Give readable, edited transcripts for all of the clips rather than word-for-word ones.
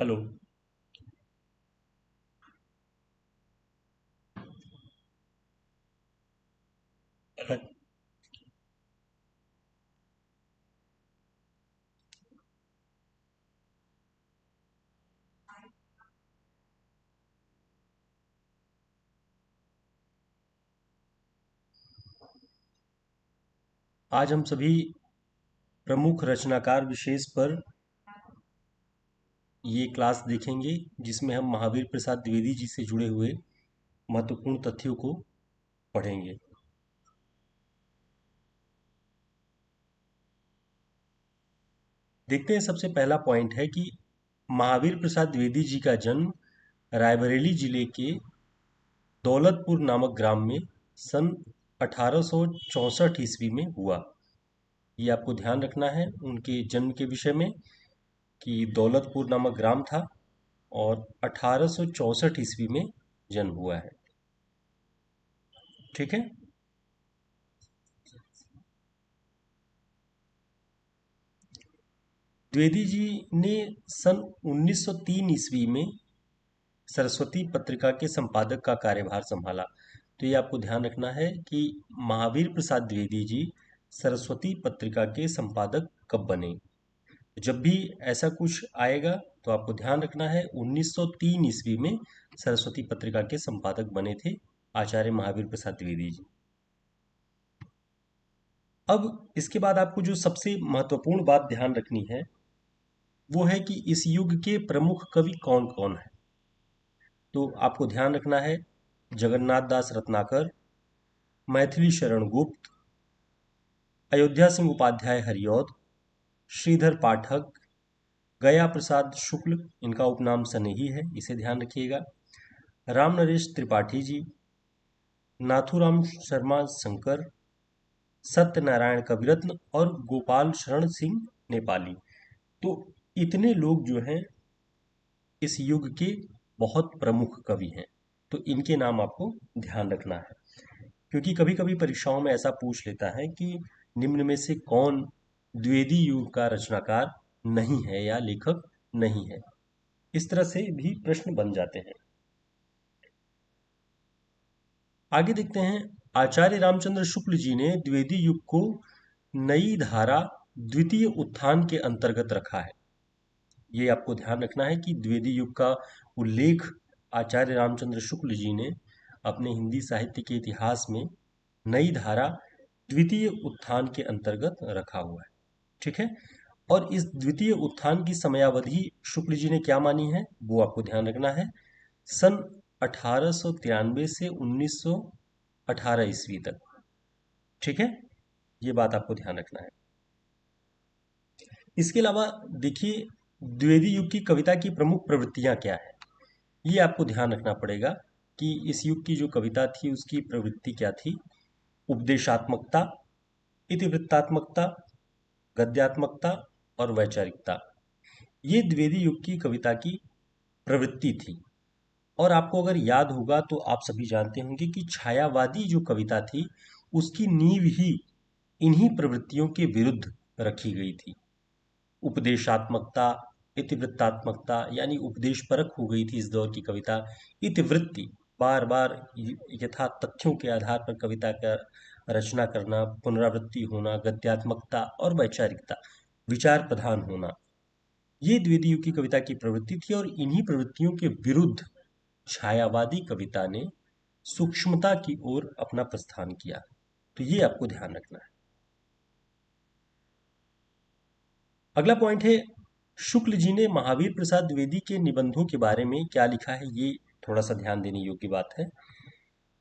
Hello. आज हम सभी प्रमुख रचनाकार विशेष पर ये क्लास देखेंगे, जिसमें हम महावीर प्रसाद द्विवेदी जी से जुड़े हुए महत्वपूर्ण तथ्यों को पढ़ेंगे। देखते हैं, सबसे पहला पॉइंट है कि महावीर प्रसाद द्विवेदी जी का जन्म रायबरेली जिले के दौलतपुर नामक ग्राम में सन 1864 ईस्वी में हुआ। ये आपको ध्यान रखना है उनके जन्म के विषय में कि दौलतपुर नामक ग्राम था और 1864 ईस्वी में जन्म हुआ है। ठीक है। द्विवेदी जी ने सन 1903 ईस्वी में सरस्वती पत्रिका के संपादक का कार्यभार संभाला। तो ये आपको ध्यान रखना है कि महावीर प्रसाद द्विवेदी जी सरस्वती पत्रिका के संपादक कब बने। जब भी ऐसा कुछ आएगा तो आपको ध्यान रखना है 1903 ईस्वी में सरस्वती पत्रिका के संपादक बने थे आचार्य महावीर प्रसाद द्विवेदी जी। अब इसके बाद आपको जो सबसे महत्वपूर्ण बात ध्यान रखनी है वो है कि इस युग के प्रमुख कवि कौन कौन है। तो आपको ध्यान रखना है जगन्नाथ दास रत्नाकर, मैथिली शरण गुप्त, अयोध्या सिंह उपाध्याय हरिऔध, श्रीधर पाठक, गया प्रसाद शुक्ल, इनका उपनाम सनेही है, इसे ध्यान रखिएगा, राम नरेश त्रिपाठी जी, नाथूराम शर्मा शंकर, सत्यनारायण कविरत्न और गोपाल शरण सिंह नेपाली। तो इतने लोग जो हैं इस युग के बहुत प्रमुख कवि हैं। तो इनके नाम आपको ध्यान रखना है, क्योंकि कभी कभी परीक्षाओं में ऐसा पूछ लेता है कि निम्न में से कौन द्विवेदी युग का रचनाकार नहीं है या लेखक नहीं है। इस तरह से भी प्रश्न बन जाते हैं। आगे देखते हैं, आचार्य रामचंद्र शुक्ल जी ने द्विवेदी युग को नई धारा द्वितीय उत्थान के अंतर्गत रखा है। ये आपको ध्यान रखना है कि द्विवेदी युग का उल्लेख आचार्य रामचंद्र शुक्ल जी ने अपने हिंदी साहित्य के इतिहास में नई धारा द्वितीय उत्थान के अंतर्गत रखा हुआ है। ठीक है। और इस द्वितीय उत्थान की समयावधि शुक्ल जी ने क्या मानी है वो आपको ध्यान रखना है, सन 1893 से 1918 ईस्वी तक। ठीक है, ये बात आपको ध्यान रखना है। इसके अलावा देखिए, द्विवेदी युग की कविता की प्रमुख प्रवृत्तियां क्या है, ये आपको ध्यान रखना पड़ेगा कि इस युग की जो कविता थी उसकी प्रवृत्ति क्या थी। उपदेशात्मकता, इतिवृत्तात्मकता, गद्यात्मकता और वैचारिकता, ये द्विवेदी युग की कविता की प्रवृत्ति थी। और आपको अगर याद होगा तो आप सभी जानते होंगे कि छायावादी जो कविता थी उसकी नींव ही इन्हीं प्रवृत्तियों के विरुद्ध रखी गई थी। उपदेशात्मकता, इतिवृत्तात्मकता यानी उपदेश परक हो गई थी इस दौर की कविता। इतिवृत्ति, बार बार यथा तथ्यों के आधार पर कविता का रचना करना, पुनरावृत्ति होना। गद्यात्मकता और वैचारिकता, विचार प्रधान होना, ये द्विवेदी युग की कविता की प्रवृत्ति थी। और इन्हीं प्रवृत्तियों के विरुद्ध छायावादी कविता ने सूक्ष्मता की ओर अपना प्रस्थान किया। तो ये आपको ध्यान रखना है। अगला पॉइंट है, शुक्ल जी ने महावीर प्रसाद द्विवेदी के निबंधों के बारे में क्या लिखा है। ये थोड़ा सा ध्यान देने योग्य बात है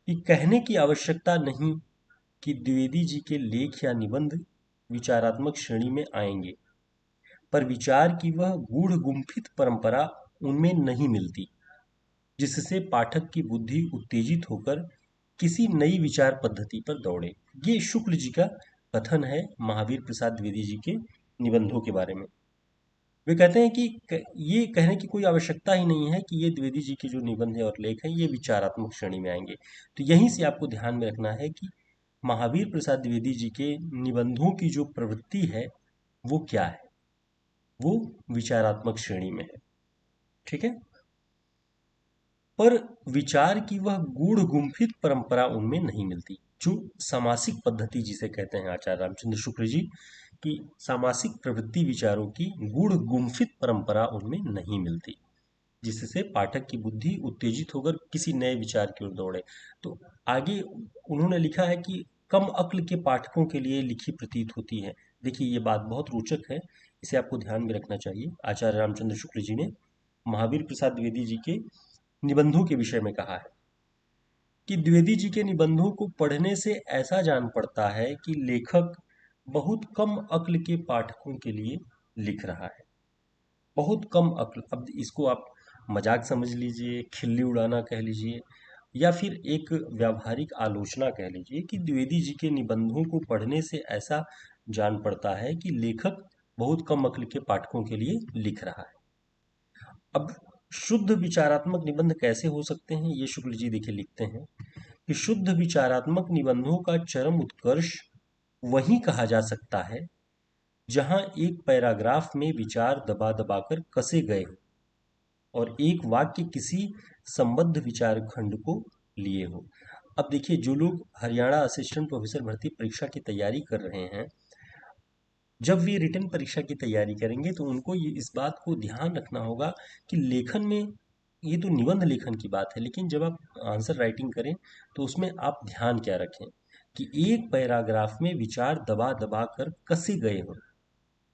कि कहने की आवश्यकता नहीं कि द्विवेदी जी के लेख या निबंध विचारात्मक श्रेणी में आएंगे, पर विचार की वह गूढ़ गुम्फित परंपरा उनमें नहीं मिलती जिससे पाठक की बुद्धि उत्तेजित होकर किसी नई विचार पद्धति पर दौड़े। ये शुक्ल जी का कथन है महावीर प्रसाद द्विवेदी जी के निबंधों के बारे में। वे कहते हैं कि ये कहने की कोई आवश्यकता ही नहीं है कि ये द्विवेदी जी के जो निबंध है और लेख हैं ये विचारात्मक श्रेणी में आएंगे। तो यहीं से आपको ध्यान में रखना है कि महावीर प्रसाद द्विवेदी जी के निबंधों की जो प्रवृत्ति है वो क्या है, वो विचारात्मक श्रेणी में है। ठीक है। पर विचार की वह गूढ़ गुम्फित परंपरा उनमें नहीं मिलती, जो सामासिक पद्धति जिसे कहते हैं आचार्य रामचंद्र शुक्ल जी की सामासिक प्रवृत्ति विचारों की गूढ़ गुम्फित परंपरा उनमें नहीं मिलती, जिससे पाठक की बुद्धि उत्तेजित होकर किसी नए विचार की ओर दौड़े। तो आगे उन्होंने लिखा है कि कम अक्ल के पाठकों के लिए लिखी प्रतीत होती है। देखिए ये बात बहुत रोचक है, इसे आपको ध्यान में रखना चाहिए। आचार्य रामचंद्र शुक्ल जी ने महावीर प्रसाद द्विवेदी जी के निबंधों के विषय में कहा है कि द्विवेदी जी के निबंधों को पढ़ने से ऐसा जान पड़ता है कि लेखक बहुत कम अक्ल के पाठकों के लिए लिख रहा है। बहुत कम अक्ल, अब इसको आप मजाक समझ लीजिए, खिल्ली उड़ाना कह लीजिए, या फिर एक व्यावहारिक आलोचना कह लीजिए कि द्विवेदी जी के निबंधों को पढ़ने से ऐसा जान पड़ता है कि लेखक बहुत कम अक्ल के पाठकों के लिए लिख रहा है। अब शुद्ध विचारात्मक निबंध कैसे हो सकते हैं, ये शुक्ल जी देखिए लिखते हैं कि शुद्ध विचारात्मक निबंधों का चरम उत्कर्ष वही कहा जा सकता है जहां एक पैराग्राफ में विचार दबा दबाकर कसे गए हों और एक वाक्य किसी संबद्ध विचार खंड को लिए हो। अब देखिए जो लोग हरियाणा असिस्टेंट प्रोफेसर भर्ती परीक्षा की तैयारी कर रहे हैं, जब वे रिटन परीक्षा की तैयारी करेंगे तो उनको ये इस बात को ध्यान रखना होगा कि लेखन में, ये तो निबंध लेखन की बात है, लेकिन जब आप आंसर राइटिंग करें तो उसमें आप ध्यान क्या रखें कि एक पैराग्राफ में विचार दबा दबा कर कसे गए हों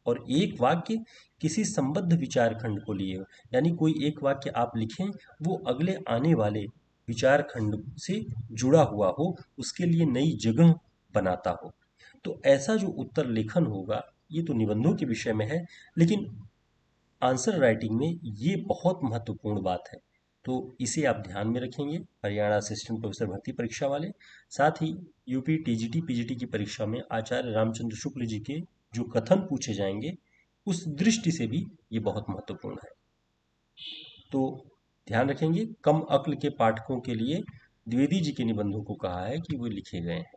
और एक वाक्य किसी संबद्ध विचार खंड को लिए हो। यानी कोई एक वाक्य आप लिखें वो अगले आने वाले विचार खंड से जुड़ा हुआ हो, उसके लिए नई जगह बनाता हो। तो ऐसा जो उत्तर लेखन होगा, ये तो निबंधों के विषय में है, लेकिन आंसर राइटिंग में ये बहुत महत्वपूर्ण बात है। तो इसे आप ध्यान में रखेंगे हरियाणा असिस्टेंट प्रोफेसर भर्ती परीक्षा वाले। साथ ही यूपी टीजीटी पीजीटी की परीक्षा में आचार्य रामचंद्र शुक्ल जी के जो कथन पूछे जाएंगे, उस दृष्टि से भी ये बहुत महत्वपूर्ण है। तो ध्यान रखेंगे, कम अक्ल के पाठकों के लिए द्विवेदी जी के निबंधों को कहा है कि वो लिखे गए हैं।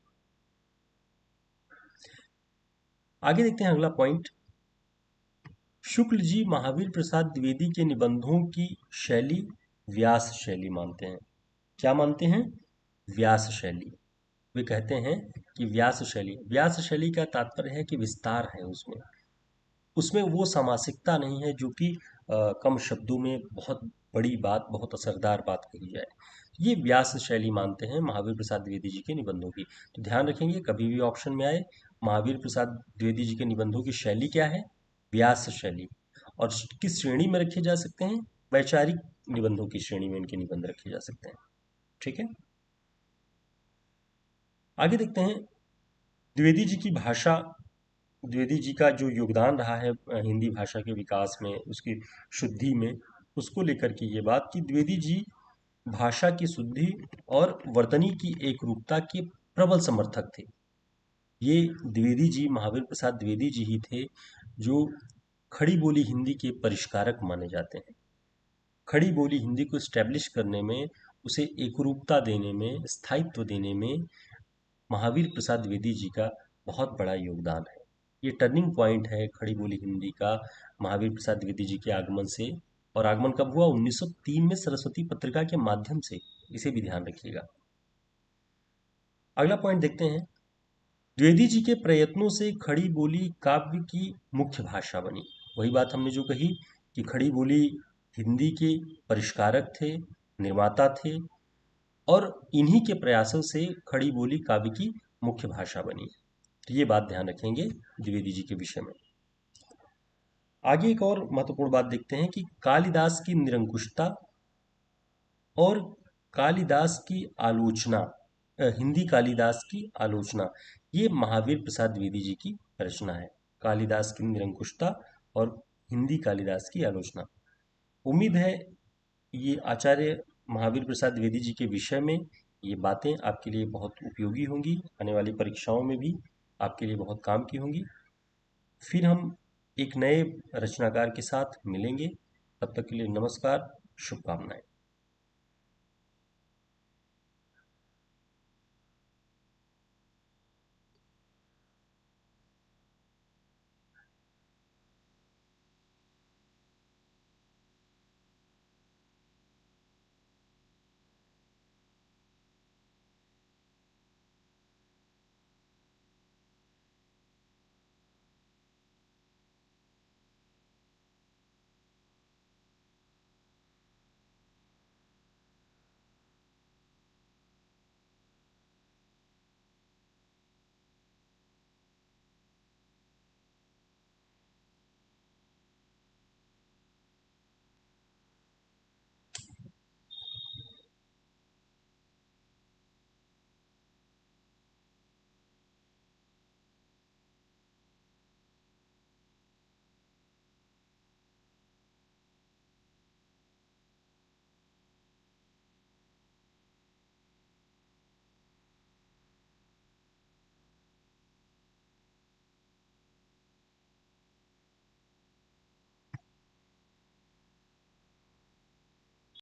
आगे देखते हैं अगला पॉइंट। शुक्ल जी महावीर प्रसाद द्विवेदी के निबंधों की शैली व्यास शैली मानते हैं। क्या मानते हैं? व्यास शैली। वे कहते हैं कि व्यास शैली का तात्पर्य है कि विस्तार है उसमें, उसमें वो सामासिकता नहीं है जो कि कम शब्दों में बहुत बड़ी बात, बहुत असरदार बात कही जाए। ये व्यास शैली मानते हैं महावीर प्रसाद द्विवेदी जी के निबंधों की। तो ध्यान रखेंगे कभी भी ऑप्शन में आए महावीर प्रसाद द्विवेदी जी के निबंधों की शैली क्या है? व्यास शैली। और किस श्रेणी में रखे जा सकते हैं? वैचारिक निबंधों की श्रेणी में इनके निबंध रखे जा सकते हैं। ठीक है, आगे देखते हैं द्विवेदी जी की भाषा, द्विवेदी जी का जो योगदान रहा है हिंदी भाषा के विकास में, उसकी शुद्धि में, उसको लेकर के ये बात कि द्विवेदी जी भाषा की शुद्धि और वर्तनी की एकरूपता के प्रबल समर्थक थे। ये द्विवेदी जी, महावीर प्रसाद द्विवेदी जी ही थे जो खड़ी बोली हिंदी के परिष्कारक माने जाते हैं। खड़ी बोली हिंदी को स्टैब्लिश करने में, उसे एकरूपता देने में, स्थायित्व देने में महावीर प्रसाद द्विवेदी जी का बहुत बड़ा योगदान है। ये टर्निंग पॉइंट है खड़ी बोली हिंदी का महावीर प्रसाद द्विवेदी जी के आगमन से। और आगमन कब हुआ? 1903 में सरस्वती पत्रिका के माध्यम से। इसे भी ध्यान रखिएगा। अगला पॉइंट देखते हैं। द्विवेदी जी के प्रयत्नों से खड़ी बोली काव्य की मुख्य भाषा बनी। वही बात हमने जो कही कि खड़ी बोली हिंदी के परिष्कारक थे, निर्माता थे, और इन्हीं के प्रयासों से खड़ी बोली काव्य की मुख्य भाषा बनी। तो ये बात ध्यान रखेंगे द्विवेदी जी के विषय में। आगे एक और महत्वपूर्ण बात देखते हैं कि कालिदास की निरंकुशता और कालिदास की आलोचना, हिंदी कालिदास की आलोचना, ये महावीर प्रसाद द्विवेदी जी की रचना है। कालिदास की निरंकुशता और हिंदी कालिदास की आलोचना। उम्मीद है ये आचार्य महावीर प्रसाद द्विवेदी जी के विषय में ये बातें आपके लिए बहुत उपयोगी होंगी, आने वाली परीक्षाओं में भी आपके लिए बहुत काम की होंगी। फिर हम एक नए रचनाकार के साथ मिलेंगे। तब तक के लिए नमस्कार, शुभकामनाएं।